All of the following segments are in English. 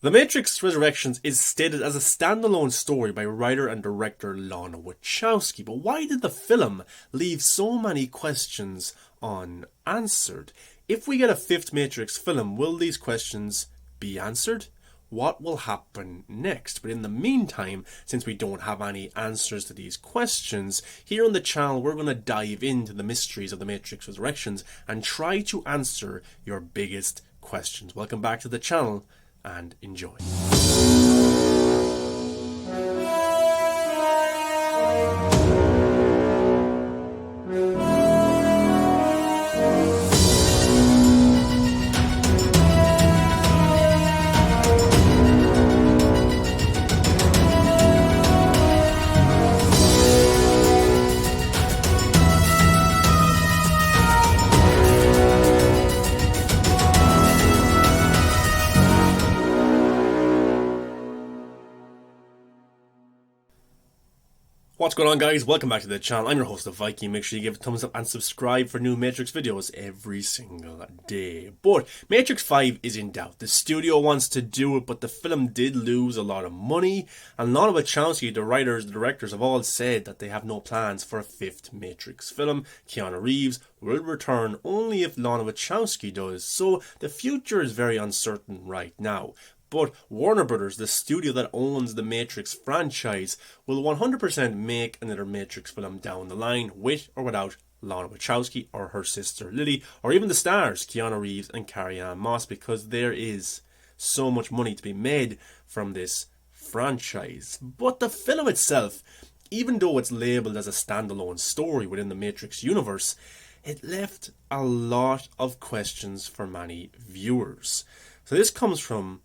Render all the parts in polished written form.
The Matrix Resurrections is stated as a standalone story by writer and director Lana Wachowski, but why did the film leave so many questions unanswered? If we get a fifth Matrix film, will these questions be answered? What will happen next? But in the meantime, since we don't have any answers to these questions, here on the channel we're going to dive into the mysteries of the Matrix Resurrections and try to answer your biggest questions. Welcome back to the channel and enjoy. What's going on, guys? Welcome back to the channel. I'm your host, the Viking. Make sure you give a thumbs up and subscribe for new Matrix videos every single day. But Matrix 5 is in doubt. The studio wants to do it, but the film did lose a lot of money. And Lana Wachowski, the writers, the directors, have all said that they have no plans for a fifth Matrix film. Keanu Reeves will return only if Lana Wachowski does. So the future is very uncertain right now. But Warner Brothers, the studio that owns the Matrix franchise, will 100% make another Matrix film down the line, with or without Lana Wachowski or her sister Lily, or even the stars Keanu Reeves and Carrie-Anne Moss, because there is so much money to be made from this franchise. But the film itself, even though it's labelled as a standalone story within the Matrix universe, it left a lot of questions for many viewers. So this comes from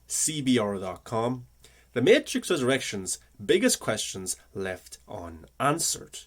CBR.com. The Matrix Resurrections' biggest questions left unanswered.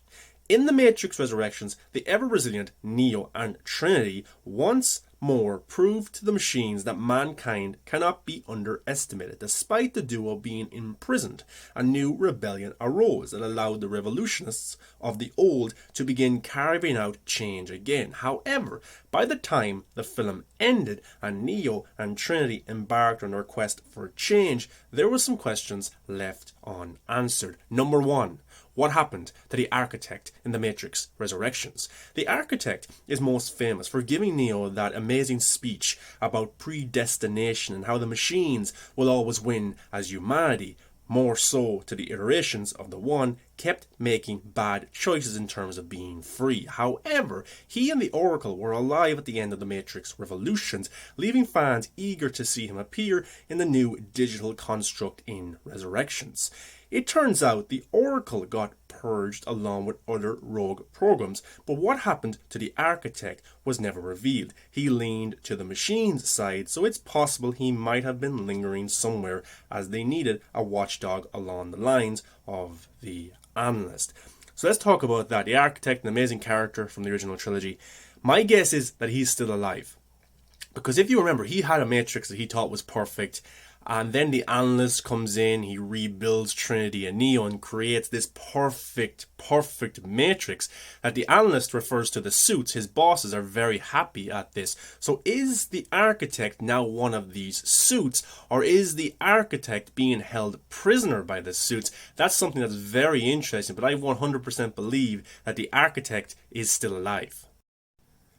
In The Matrix Resurrections, the ever-resilient Neo and Trinity once more proved to the machines that mankind cannot be underestimated. Despite the duo being imprisoned, a new rebellion arose that allowed the revolutionists of the old to begin carving out change again. However, by the time the film ended and Neo and Trinity embarked on their quest for change, there were some questions left unanswered. Number one, what happened to the Architect in The Matrix Resurrections? The Architect is most famous for giving Neo that amazing speech about predestination and how the machines will always win as humanity, more so to the iterations of the One, kept making bad choices in terms of being free. However, he and the Oracle were alive at the end of the Matrix Revolutions, leaving fans eager to see him appear in the new digital construct in Resurrections. It turns out the Oracle got purged along with other rogue programs, but what happened to the Architect was never revealed. He leaned to the machine's side, so it's possible he might have been lingering somewhere as they needed a watchdog along the lines of the Analyst. So let's talk about that. The Architect, an amazing character from the original trilogy. My guess is that he's still alive. Because if you remember, he had a Matrix that he thought was perfect, and then the Analyst comes in, he rebuilds Trinity and Neo and creates this perfect Matrix that the Analyst refers to the suits. His bosses are very happy at this. So is the Architect now one of these suits, or is the Architect being held prisoner by the suits? That's something that's very interesting, but I 100% believe that the Architect is still alive.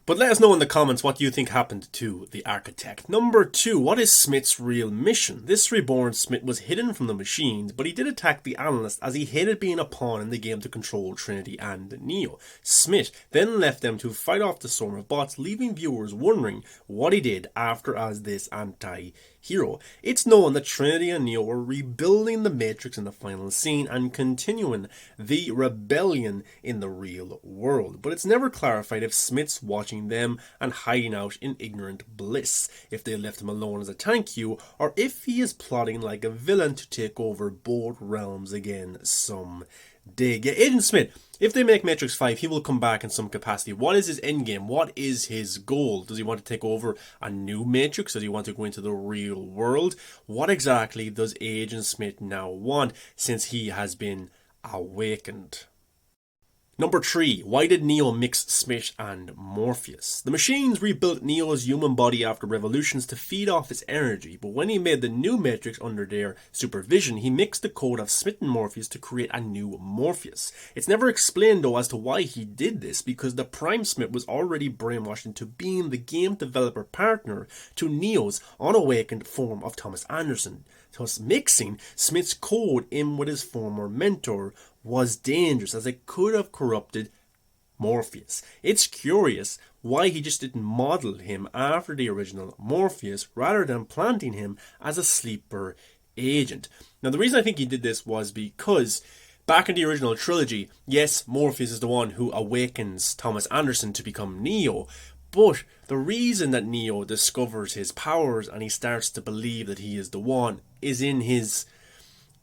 But let us know in the comments what you think happened to the Architect. Number two, what is Smith's real mission? This reborn Smith was hidden from the machines, but he did attack the Analyst as he hated being a pawn in the game to control Trinity and Neo. Smith then left them to fight off the swarm of bots, leaving viewers wondering what he did after as this anti-hero. It's known that Trinity and Neo were rebuilding the Matrix in the final scene and continuing the rebellion in the real world, but it's never clarified if Smith's watching them and hiding out in ignorant bliss, if they left him alone as a thank you, or if he is plotting like a villain to take over both realms again someday. Yeah, Agent Smith, if they make Matrix 5, he will come back in some capacity. What is his endgame? What is his goal? Does he want to take over a new Matrix? Does he want to go into the real world? What exactly does Agent Smith now want, since he has been awakened? Number 3. Why did Neo mix Smith and Morpheus? The machines rebuilt Neo's human body after revolutions to feed off his energy, but when he made the new Matrix under their supervision, he mixed the code of Smith and Morpheus to create a new Morpheus. It's never explained though as to why he did this, because the Prime Smith was already brainwashed into being the game developer partner to Neo's unawakened form of Thomas Anderson. Thus, mixing Smith's code in with his former mentor was dangerous, as it could have corrupted Morpheus. It's curious why he just didn't model him after the original Morpheus rather than planting him as a sleeper agent. Now, the reason I think he did this was because back in the original trilogy, yes, Morpheus is the one who awakens Thomas Anderson to become Neo, but the reason that Neo discovers his powers and he starts to believe that he is the one is in his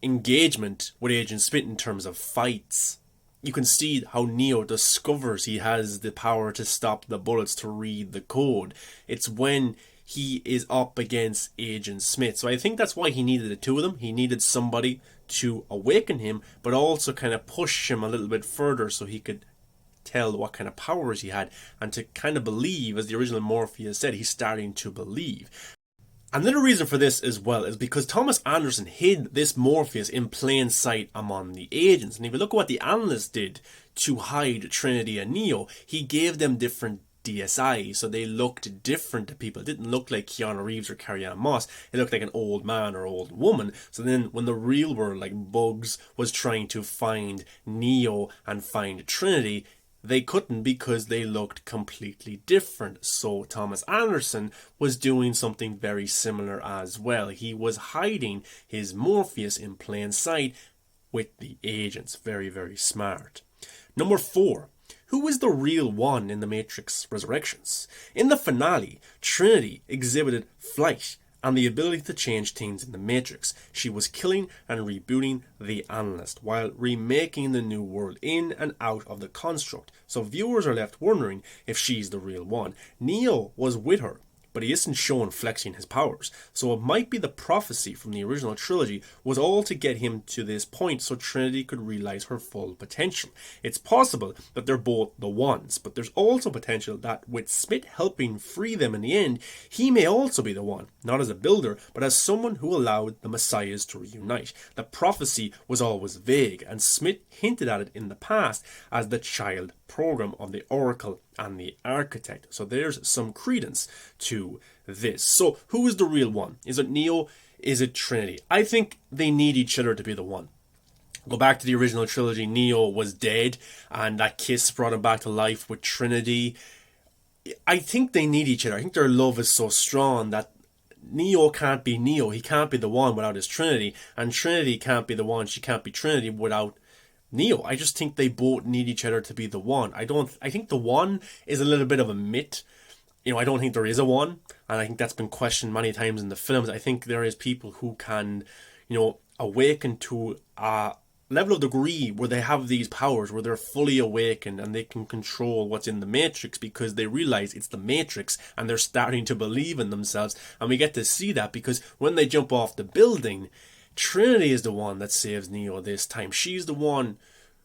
engagement with Agent Smith in terms of fights. You can see how Neo discovers he has the power to stop the bullets, to read the code. It's when he is up against Agent Smith. So I think that's why he needed the two of them. He needed somebody to awaken him, but also kind of push him a little bit further so he could tell what kind of powers he had, and to kind of believe, as the original Morpheus said, he's starting to believe. Another reason for this as well is because Thomas Anderson hid this Morpheus in plain sight among the agents. And if you look at what the analyst did to hide Trinity and Neo, he gave them different DSI, so they looked different to people. It didn't look like Keanu Reeves or Carrie-Anne Moss. It looked like an old man or old woman. So then when the real world, like Bugs, was trying to find Neo and find Trinity, they couldn't because they looked completely different. So Thomas Anderson was doing something very similar as well. He was hiding his Morpheus in plain sight with the agents. Very, very smart. Number 4. Who is the real one in the Matrix Resurrections? In the finale, Trinity exhibited flight and the ability to change things in the Matrix. She was killing and rebooting the analyst while remaking the new world in and out of the construct. So viewers are left wondering if she's the real one. Neo was with her, but he isn't shown flexing his powers. So it might be the prophecy from the original trilogy was all to get him to this point so Trinity could realize her full potential. It's possible that they're both the ones, but there's also potential that with Smith helping free them in the end, he may also be the one, not as a builder, but as someone who allowed the Messiahs to reunite. The prophecy was always vague, and Smith hinted at it in the past as the child program of the Oracle and the Architect. So there's some credence to this. So who is the real one? Is it Neo? Is it Trinity? I think they need each other to be the one. Go back to the original trilogy, Neo was dead and that kiss brought him back to life with Trinity. I think they need each other. I think their love is so strong that Neo can't be Neo. He can't be the one without his Trinity, and Trinity can't be the one. She can't be Trinity without Neo. I just think they both need each other to be the one. I think the one is a little bit of a myth. I don't think there is a one, and I think that's been questioned many times in the films. I think there is people who can, awaken to a level of degree where they have these powers, where they're fully awakened and they can control what's in the Matrix because they realize it's the Matrix and they're starting to believe in themselves. And we get to see that because when they jump off the building, Trinity is the one that saves Neo this time. She's the one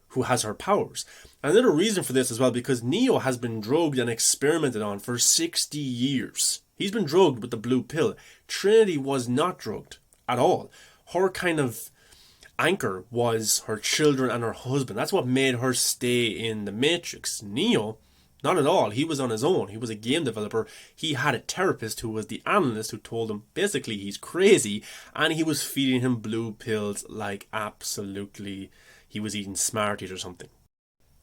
who has her powers. Another reason for this as well, because Neo has been drugged and experimented on for 60 years. He's been drugged with the blue pill. Trinity was not drugged at all. Her kind of anchor was her children and her husband. That's what made her stay in the Matrix. Neo, not at all. He was on his own. He was a game developer. He had a therapist who was the analyst who told him basically he's crazy, and he was feeding him blue pills like absolutely he was eating Smarties or something.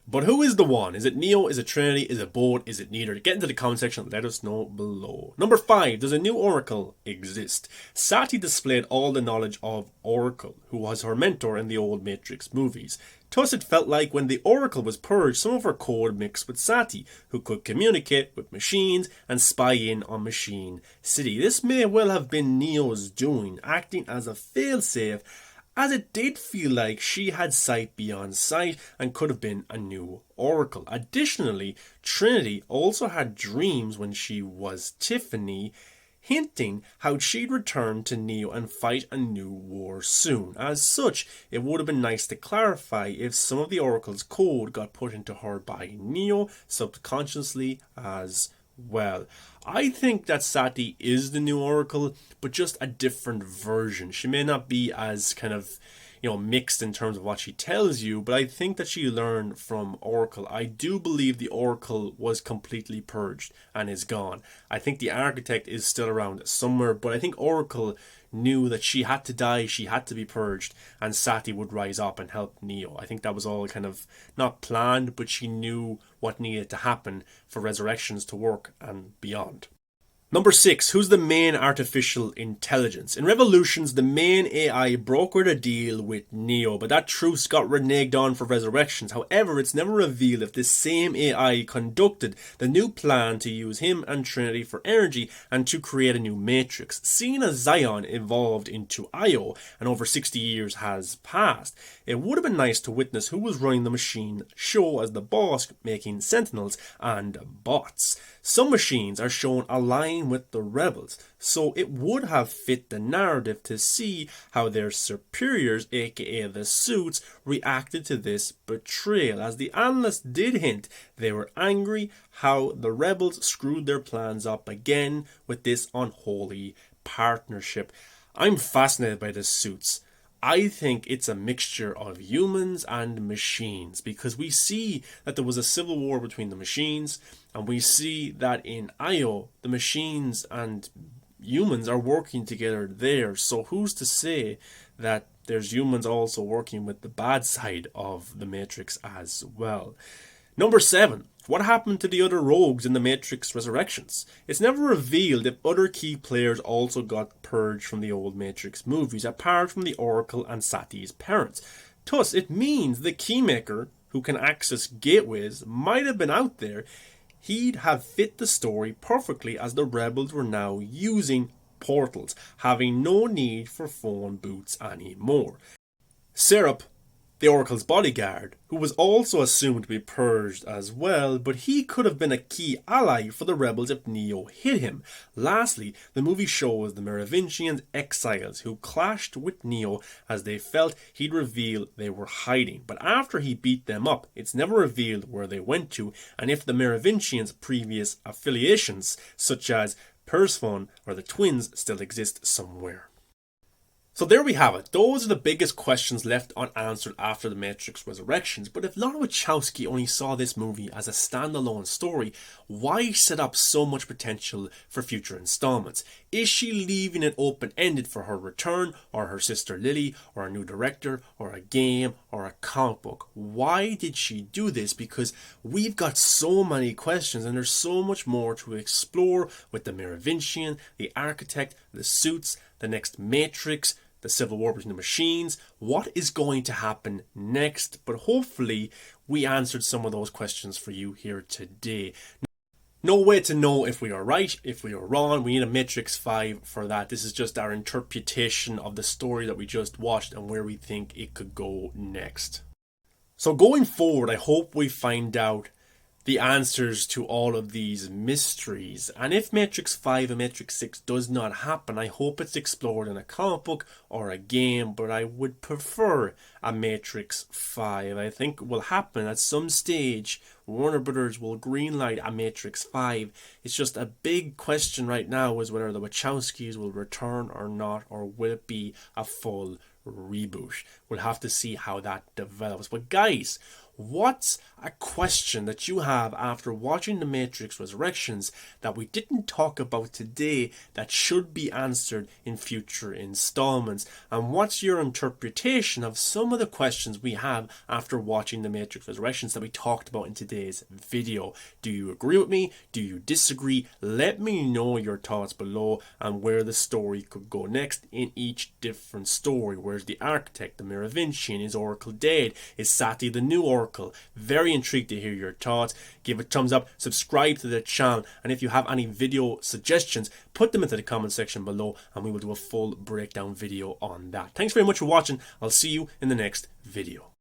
But who is the one? Is it Neo? Is it Trinity? Is it both? Is it neither? Get into the comment section. Let us know below. Number 5. Does a new Oracle exist? Sati displayed all the knowledge of Oracle, who was her mentor in the old Matrix movies. Thus it felt like when the Oracle was purged, some of her code mixed with Sati, who could communicate with machines and spy in on Machine City. This may well have been Neo's doing, acting as a failsafe, as it did feel like she had sight beyond sight and could have been a new Oracle. Additionally, Trinity also had dreams when she was Tiffany, hinting how she'd return to Neo and fight a new war soon. As such, it would have been nice to clarify if some of the Oracle's code got put into her by Neo subconsciously as well. I think that Sati is the new Oracle, but just a different version. She may not be as kind of mixed in terms of what she tells you, but I think that she learned from Oracle. I do believe the Oracle was completely purged and is gone. I think the Architect is still around somewhere, but I think Oracle knew that she had to die, she had to be purged, and Sati would rise up and help Neo. I think that was all kind of not planned, but she knew what needed to happen for Resurrections to work and beyond. Number 6, who's the main artificial intelligence? In Revolutions, the main AI brokered a deal with Neo, but that truce got reneged on for Resurrections. However, it's never revealed if this same AI conducted the new plan to use him and Trinity for energy and to create a new Matrix. Seeing as Zion evolved into Io and over 60 years has passed, it would have been nice to witness who was running the machine show as the boss, making sentinels and bots. Some machines are shown aligned with the rebels, so it would have fit the narrative to see how their superiors, aka the suits, reacted to this betrayal. As the analysts did hint, they were angry how the rebels screwed their plans up again with this unholy partnership. I'm fascinated by the suits. I think it's a mixture of humans and machines, because we see that there was a civil war between the machines, and we see that in Io, the machines and humans are working together there. So who's to say that there's humans also working with the bad side of the Matrix as well? Number 7. What happened to the other rogues in the Matrix Resurrections? It's never revealed if other key players also got purged from the old Matrix movies, apart from the Oracle and Sati's parents. Thus, it means the Keymaker, who can access gateways, might have been out there. He'd have fit the story perfectly, as the rebels were now using portals, having no need for phone booths anymore. Syrup, the Oracle's bodyguard, who was also assumed to be purged as well, but he could have been a key ally for the rebels if Neo hit him. Lastly, the movie shows the Merovingian exiles who clashed with Neo as they felt he'd reveal they were hiding. But after he beat them up, it's never revealed where they went to and if the Merovingians' previous affiliations, such as Persephone or the twins, still exist somewhere. So there we have it. Those are the biggest questions left unanswered after the Matrix Resurrections. But if Lana Wachowski only saw this movie as a standalone story, why set up so much potential for future installments? Is she leaving it open-ended for her return, or her sister Lily, or a new director, or a game, or a comic book? Why did she do this? Because we've got so many questions, and there's so much more to explore with the Merovingian, the Architect, the suits, the next Matrix, the civil war between the machines. What is going to happen next? But hopefully we answered some of those questions for you here today. No way to know if we are right, if we are wrong. We need a Matrix 5 for that. This is just our interpretation of the story that we just watched and where we think it could go next. So going forward, I hope we find out the answers to all of these mysteries. And if Matrix 5 and Matrix 6 does not happen, I hope it's explored in a comic book or a game, but I would prefer a Matrix 5. I think it will happen at some stage. Warner Brothers will greenlight a Matrix 5. It's just a big question right now is whether the Wachowskis will return or not, or will it be a full reboot. We'll have to see how that develops. But guys, what's a question that you have after watching The Matrix Resurrections that we didn't talk about today that should be answered in future installments? And what's your interpretation of some of the questions we have after watching The Matrix Resurrections that we talked about in today's video? Do you agree with me? Do you disagree? Let me know your thoughts below and where the story could go next in each different story. Where's the Architect, the Merovingian? Is Oracle dead? Is Sati the new Oracle? Very intrigued to hear your thoughts. Give a thumbs up, subscribe to the channel, and if you have any video suggestions, put them into the comment section below and we will do a full breakdown video on that. Thanks very much for watching. I'll see you in the next video.